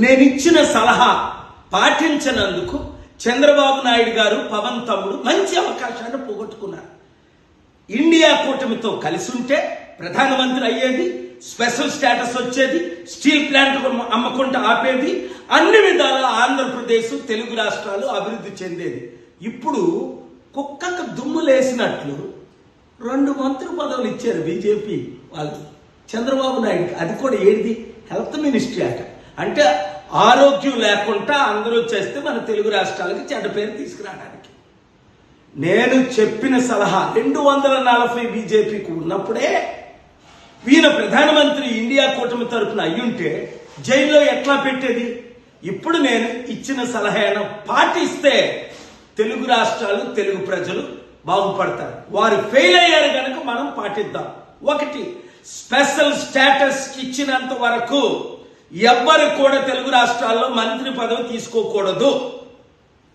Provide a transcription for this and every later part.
నేనిచ్చిన సలహా పాటించనందుకు చంద్రబాబు నాయుడు గారు పవన్ తమ్ముడు మంచి అవకాశాన్ని పోగొట్టుకున్నారు. ఇండియా కూటమితో కలిసి ఉంటే ప్రధానమంత్రి అయ్యేది, స్పెషల్ స్టేటస్ వచ్చేది, స్టీల్ ప్లాంట్ అమ్మకుండా ఆపేది, అన్ని విధాల ఆంధ్రప్రదేశ్ తెలుగు రాష్ట్రాలు అభివృద్ధి చెందేది. ఇప్పుడు కుక్కకు దుమ్ములేసినట్లు 2 మంత్రి పదవులు ఇచ్చారు బీజేపీ వాళ్ళు చంద్రబాబు నాయుడుకి. అది కూడా ఏది హెల్త్ మినిస్ట్రీ అట. అంటే ఆరోగ్యం లేకుండా అందరూ చేస్తే మన తెలుగు రాష్ట్రాలకి చెడ్డ పేరు తీసుకురావడానికి. నేను చెప్పిన సలహా 240 బీజేపీకి ఉన్నప్పుడే ఈయన ప్రధానమంత్రి ఇండియా కూటమి తరపున అయ్యుంటే జైల్లో ఎట్లా పెట్టేది? ఇప్పుడు నేను ఇచ్చిన సలహా పాటిస్తే తెలుగు రాష్ట్రాలు తెలుగు ప్రజలు బాగుపడతారు. వారు ఫెయిల్ అయ్యారు కనుక మనం పాటిద్దాం. 1, స్పెషల్ స్టేటస్ ఇచ్చినంత వరకు ఎవ్వరు కూడా తెలుగు రాష్ట్రాల్లో మంత్రి పదవి తీసుకోకూడదు.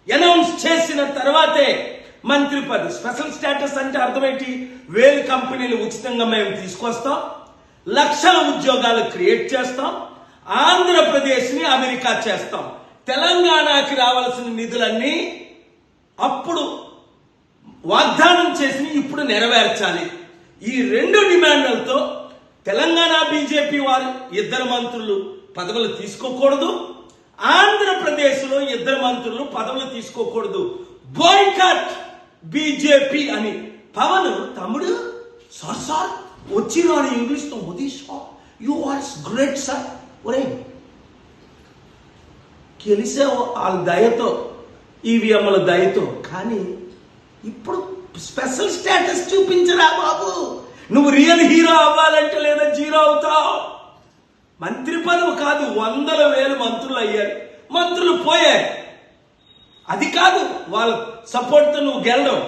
అనౌన్స్ చేసిన తర్వాతే మంత్రి పదవి. స్పెషల్ స్టేటస్ అంటే అర్థమేంటి? 1000 కంపెనీలు ఉచితంగా మేము తీసుకొస్తాం, లక్షల ఉద్యోగాలు క్రియేట్ చేస్తాం, ఆంధ్రప్రదేశ్ని అమెరికా చేస్తాం, తెలంగాణకి రావాల్సిన నిధులన్నీ అప్పుడు వాగ్దానం చేసి ఇప్పుడు నెరవేర్చాలి. ఈ 2 డిమాండ్లతో తెలంగాణ బీజేపీ వారు 2 మంత్రులు పదవులు తీసుకోకూడదు, ఆంధ్రప్రదేశ్లో 2 మంత్రులు పదవులు తీసుకోకూడదు. బాయ్కాట్ బీజేపీ అని పవన్ తమ్ముడు సార్ వచ్చిన ఇంగ్లీష్తో మోదీషా యూ వాట్స్ గ్రేట్ సార్. ఒరే గెలిసే వాళ్ళ దయతో, ఈవీఎంల దయతో. కానీ ఇప్పుడు స్పెషల్ స్టేటస్ చూపించరా బాబు. నువ్వు రియల్ హీరో అవ్వాలంటే లేదా జీరో అవుతావు. మంత్రి పదవి కాదు, 100,000 మంత్రులు అయ్యారు, మంత్రులు పోయారు. అది కాదు వాళ్ళ సపోర్ట్తో నువ్వు గెలడం.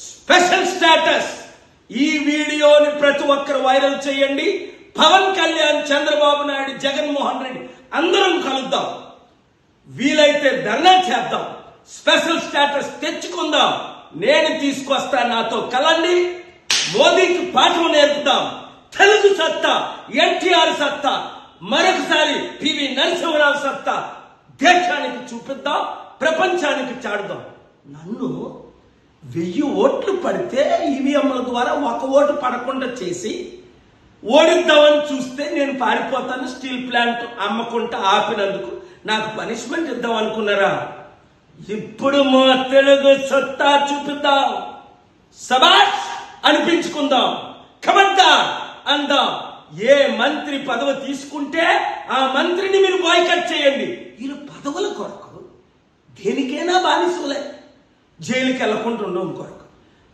Special status. ఈ వీడియోని ప్రతి ఒక్కరు వైరల్ చేయండి. పవన్ కళ్యాణ్, చంద్రబాబు నాయుడు, జగన్మోహన్ రెడ్డి అందరం కలుద్దాం. వీలైతే ధర్నా చేద్దాం. స్పెషల్ స్టేటస్ తెచ్చుకుందాం. నేను తీసుకొస్తా, నాతో కలండి. మోదీకి పాఠం నేర్పుతాం. తెలుగు సత్తా, ఎన్టీఆర్ సత్తా, మరొకసారి పివి నరసింహరావు సత్తా దేశానికి చూపిద్దాం, ప్రపంచానికి చాడుదాం. నన్ను 1000 ఓట్లు పడితే ఈవీఎంల ద్వారా 1 ఓటు పడకుండా చేసి ఓడిద్దామని చూస్తే నేను పారిపోతాను. స్టీల్ ప్లాంట్ అమ్మకుండా ఆపినందుకు నాకు పనిష్మెంట్ ఇద్దాం అనుకున్నారా? ఇప్పుడు మా తెలుగు సత్తా చూపిద్దాం. సబాష్ అనిపించుకుందాం. ఖబర్దార్ అందాం. ఏ మంత్రి పదవి తీసుకుంటే ఆ మంత్రిని మీరు బాయ్కాట్ చేయండి. వీళ్ళు పదవుల కొరకు దేనికైనా బానిసలే. జైలుకి వెళ్ళకుండా ఉండడం కొరకు.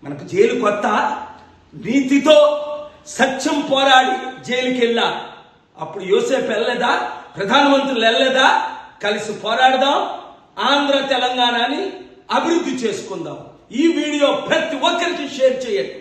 మనకు జైలు కొత్త. నీతితో సత్యం పోరాడి జైలుకి వెళ్ళా. అప్పుడు యోసేపు వెళ్ళలేదా? ప్రధానమంత్రులు వెళ్ళలేదా? కలిసి పోరాడదాం. ఆంధ్ర తెలంగాణని అభివృద్ధి చేసుకుందాం. ఈ వీడియో ప్రతి ఒక్కరికి షేర్ చేయండి.